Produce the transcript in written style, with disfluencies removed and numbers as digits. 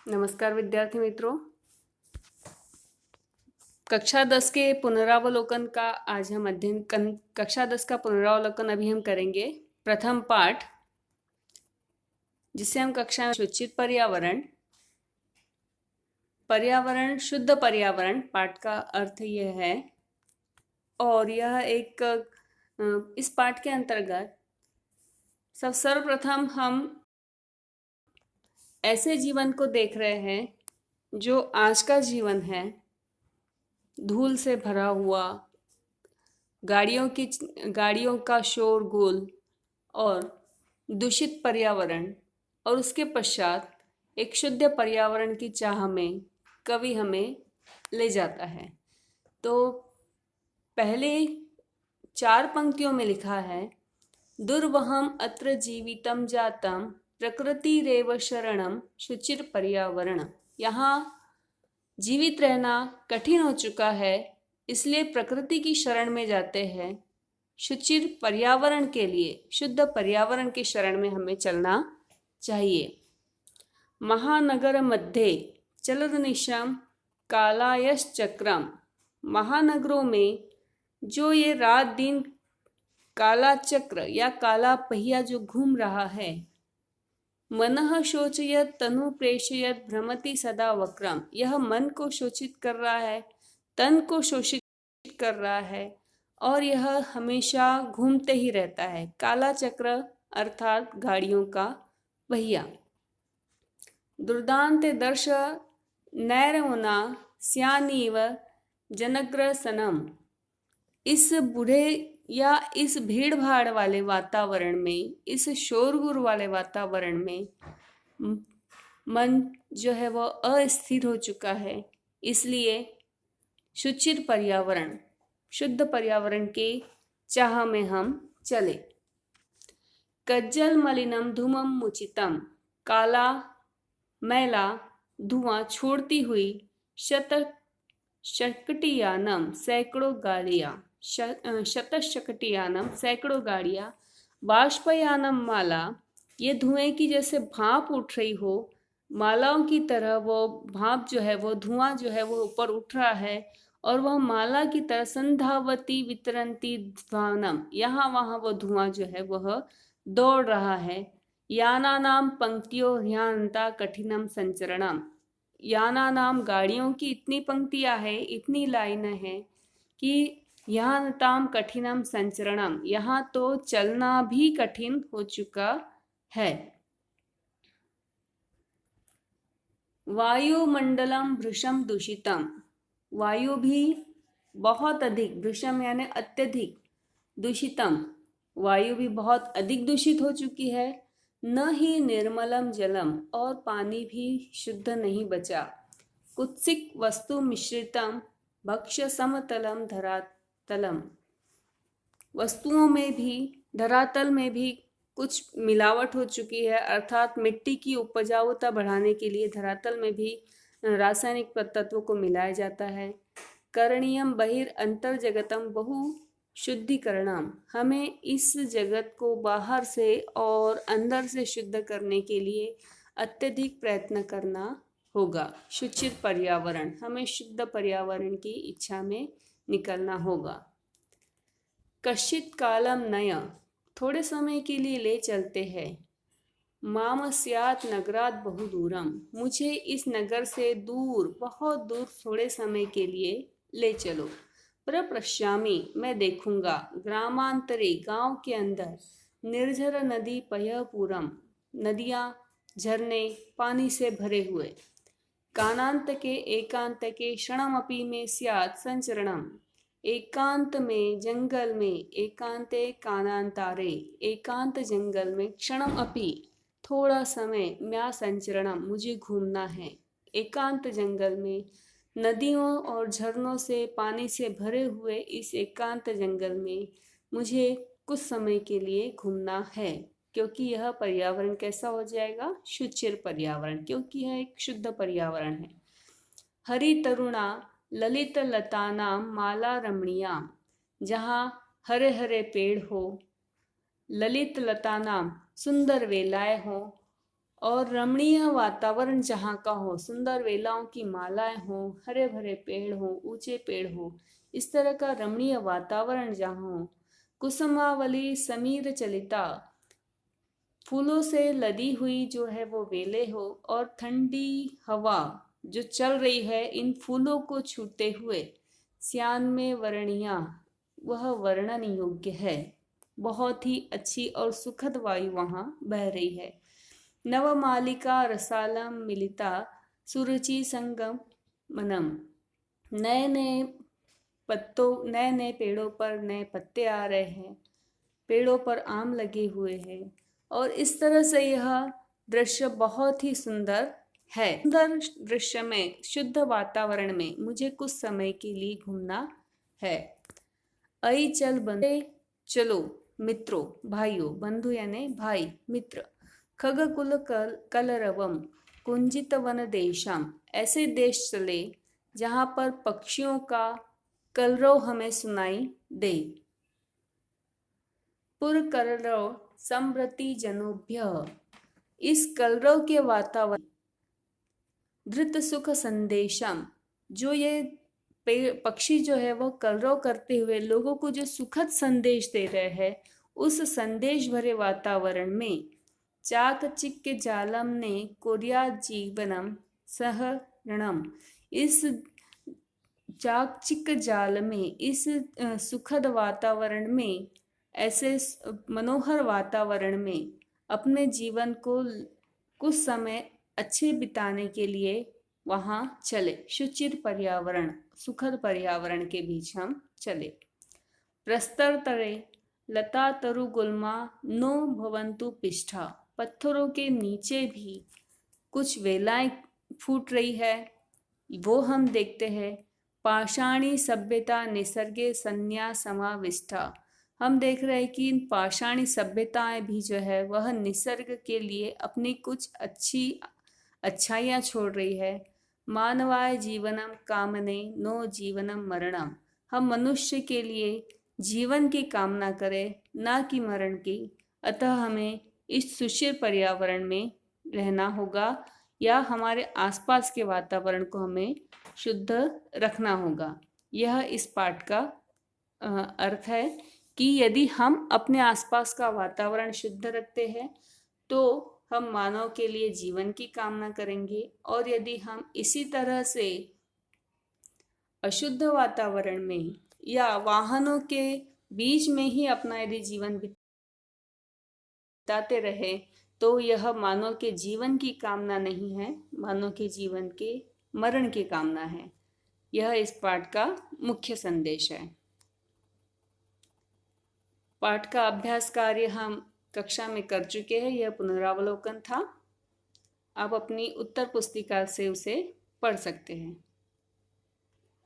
नमस्कार विद्यार्थी मित्रों। कक्षा 10 के पुनरावलोकन का आज हम कक्षा 10 का पुनरावलोकन अभी हम करेंगे। प्रथम पाठ जिसे हम कक्षा में सूचित पर्यावरण शुद्ध पर्यावरण पाठ का अर्थ यह है। और यह एक इस पाठ के अंतर्गत सर्वप्रथम हम ऐसे जीवन को देख रहे हैं जो आज का जीवन है, धूल से भरा हुआ, गाड़ियों का शोरगुल और दूषित पर्यावरण। और उसके पश्चात एक शुद्ध पर्यावरण की चाह में कवि हमें ले जाता है। तो पहले 4 पंक्तियों में लिखा है, दुर्वहम अत्र जीवितम जातम प्रकृतिरेव शरणम शुचिर पर्यावरण। यहाँ जीवित रहना कठिन हो चुका है, इसलिए प्रकृति की शरण में जाते हैं। शुचिर पर्यावरण के लिए, शुद्ध पर्यावरण की शरण में हमें चलना चाहिए। महानगर मध्ये चलदनिशम कालायश्चक्रम। महानगरों में जो ये रात दिन काला चक्र या काला पहिया जो घूम रहा है, मनः शोचयत तनु प्रेषयत भ्रमति सदा वक्रम। यह मन को शोषित कर रहा है, तन को शोषित कर रहा है और यह हमेशा घूमते ही रहता है। काला चक्र अर्थात गाड़ियों का पहिया। दुर्दांते दर्श नैरमुना स्यानीव जनग्रसनम। इस बूढ़े या इस भीड़ भाड़ वाले वातावरण में, इस शोरगुल वाले वातावरण में मन जो है वो अस्थिर हो चुका है। इसलिए शुचिर पर्यावरण, शुद्ध पर्यावरण के चाह में हम चले। कज्जल मलिनम धूमम मुचितम। काला मैला धुआं छोड़ती हुई शतशकटियानम सैकड़ों गाड़ियां, शतशकटियानम सैकड़ों गाड़ियां, बाष्पयानम माला, ये धुएं की जैसे भाप उठ रही हो, मालाओं की तरह वो भाप जो है, वो धुआं जो है वो ऊपर उठ रहा है और वह माला की तरह संधावती वितरंती ध्वानम, यहाँ वहाँ वो धुआं जो है वह दौड़ रहा है। याना नाम पंक्तियों ह्यांता कठिनम संचरणम। याना नाम गाड़ियों की इतनी पंक्तियां है, इतनी लाइन है कि यहाँ ताम कठिनम संचरणम, यहाँ तो चलना भी कठिन हो चुका है। वायुमंडलम भृशम दूषितम। वायु भी बहुत अधिक, भृशम यानी अत्यधिक, दूषितम, वायु भी बहुत अधिक दूषित हो चुकी है। न ही निर्मलम जलम, और पानी भी शुद्ध नहीं बचा। कुत्सिक वस्तु मिश्रितम भक्ष्य समतलम धरातलम। वस्तुओं में भी, धरातल में भी कुछ मिलावट हो चुकी है, अर्थात मिट्टी की उपजाऊता बढ़ाने के लिए धरातल में भी रासायनिक तत्वों को मिलाया जाता है। करणीयम बहिर अंतर जगतम बहु शुद्धिकरणम। हमें इस जगत को बाहर से और अंदर से शुद्ध करने के लिए अत्यधिक प्रयत्न करना होगा। शुचिर पर्यावरण, हमें शुद्ध पर्यावरण की इच्छा में निकलना होगा। कश्चित कालम नय, थोड़े समय के लिए ले चलते हैं। माम स्यात् नगरात बहु दूरम, मुझे इस नगर से दूर, बहुत दूर थोड़े समय के लिए ले चलो। प्रपश्यामि, मैं देखूंगा। ग्रामांतरे, गांव के अंदर। निर्झर नदी पयपूरम, नदियां, झरने पानी से भरे हुए। कानांत के एकांत के क्षणमपि में स्यात् संचरणम। एकांत में, जंगल में, एकांते कानांतारे, एकांत जंगल में, क्षणम अपि, थोड़ा समय, म्या संचरणम, मुझे घूमना है। एकांत जंगल में, नदियों और झरनों से, पानी से भरे हुए इस एकांत जंगल में मुझे कुछ समय के लिए घूमना है, क्योंकि यह पर्यावरण कैसा हो जाएगा? शुचिर पर्यावरण, क्योंकि यह एक शुद्ध पर्यावरण है। हरि तरुणा ललित लतानाम माला रमणीयाम, जहाँ हरे हरे पेड़ हो, ललित लतानाम, सुंदर वेलाएं हो, और रमणीय वातावरण जहाँ का हो, सुंदर वेलाओं की मालाएं हो, हरे भरे पेड़ हो, ऊंचे पेड़ हो, इस तरह का रमणीय वातावरण जहाँ हो। कुसुमावली समीर चलिता, फूलों से लदी हुई जो है वो वेले हो, और ठंडी हवा जो चल रही है इन फूलों को छूते हुए, श्यान में वर्णिया, वह वर्णन योग्य है। बहुत ही अच्छी और सुखद वायु वहाँ बह रही है। नवमालिका रसालम मिलिता, सुरुचि संगम मनम, नए नए पत्तों, नए नए पेड़ों पर नए पत्ते आ रहे हैं, पेड़ों पर आम लगे हुए हैं, और इस तरह से यह दृश्य बहुत ही सुंदर है। सुंदर दृश्य में, शुद्ध वातावरण में मुझे कुछ समय के लिए घूमना है। अई चल बंधु, चलो मित्रों, भाइयों, बंधु यानी भाई, मित्र। खगकुल कलरवम कुंजित वन देशम, ऐसे देश चले जहाँ पर पक्षियों का कलरव हमें सुनाई दे। पुरकलरव समृति जनोभ्य, इस कलरव के वातावरण, धृत सुख संदेशम, जो ये पक्षी जो है वो कलरव करते हुए लोगों को जो सुखद संदेश दे रहे हैं, उस संदेश भरे वातावरण में चाकचिक्य जालम ने कोरिया जीवनम सहरणम, इस चाकचिक जाल में, इस सुखद वातावरण में, ऐसे मनोहर वातावरण में अपने जीवन को कुछ समय अच्छे बिताने के लिए वहाँ चले। शुचिर पर्यावरण, सुखद पर्यावरण के बीच हम चले। प्रस्तर तरे लता तरु गुल्मा नो भवंतु पिष्ठा, पत्थरों के नीचे भी कुछ वेलाएं फूट रही है, वो हम देखते हैं। पाषाणी सभ्यता निसर्गे संन्यास समाविष्टा, हम देख रहे हैं कि इन पाषाणी सभ्यताएं भी जो है वह निसर्ग के लिए अपनी कुछ अच्छाइयाँ छोड़ रही है। मानवाय जीवनम कामने नो जीवनम मरणम, हम मनुष्य के लिए जीवन की कामना करें, ना कि मरण की। अतः हमें इस सुशील पर्यावरण में रहना होगा, या हमारे आसपास के वातावरण को हमें शुद्ध रखना होगा। यह इस पाठ का अर्थ है कि यदि हम अपने आसपास का वातावरण शुद्ध रखते हैं तो हम मानव के लिए जीवन की कामना करेंगे, और यदि हम इसी तरह से अशुद्ध वातावरण में या वाहनों के बीच में ही अपना यदि जीवन बिताते रहे तो यह मानव के जीवन की कामना नहीं है, मानव के जीवन के मरण की कामना है। यह इस पाठ का मुख्य संदेश है। पाठ का अभ्यास कार्य हम कक्षा में कर चुके हैं, यह पुनरावलोकन था। आप अपनी उत्तर पुस्तिका से उसे पढ़ सकते हैं।